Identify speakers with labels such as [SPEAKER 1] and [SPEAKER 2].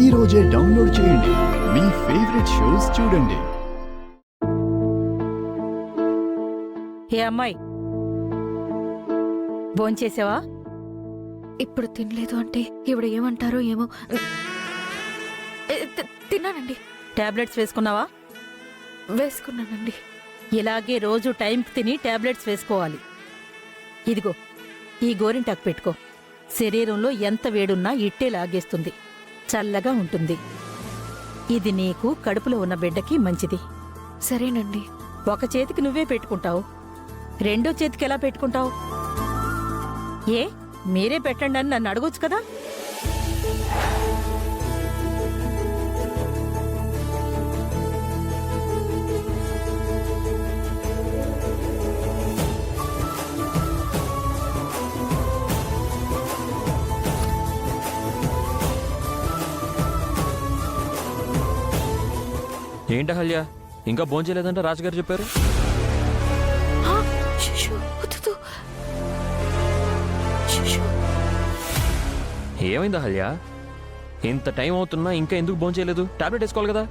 [SPEAKER 1] ఈ రోజే డౌన్లోడ్ చేయండి. మీ ఫేవరెట్ షోస్ చూడండి.
[SPEAKER 2] ఏ అమ్మాయి, భోంచేసావా?
[SPEAKER 3] ఇప్పుడు తినలేదు అంటే ఇప్పుడు ఏమంటారో ఏమో. తిన్నానండి.
[SPEAKER 2] టాబ్లెట్స్ వేసుకున్నావా?
[SPEAKER 3] వేసుకున్నానండి.
[SPEAKER 2] ఇలాగే రోజు టైంకి తిని టాబ్లెట్స్ వేసుకోవాలి. ఇదిగో ఈ గోరింటాకు పెట్టుకో. శరీరంలో ఎంత వేడున్నా ఇట్టే లాగేస్తుంది, చల్లగా ఉంటుంది. ఇది నీకు కడుపులో ఉన్న బిడ్డకి మంచిది.
[SPEAKER 3] సరేనండి.
[SPEAKER 2] ఒక చేతికి నువ్వే పెట్టుకుంటావు, రెండో చేతికి ఎలా పెట్టుకుంటావు? ఏ మీరే పెట్టండి అని నన్ను అడగొచ్చు కదా.
[SPEAKER 4] ఏంటి హల్య, ఇంకా భోంచేయలేదంటే రాజుగారు చెప్పారు.
[SPEAKER 3] ఆ, శుషు, వద్దు. శుషు.
[SPEAKER 4] ఏమైందా హల్య? ఇంత టైం అవుతున్నా ఇంకా ఎందుకు భోంచేయలేదు? టాబ్లెట్ వేసుకోవాలి కదా.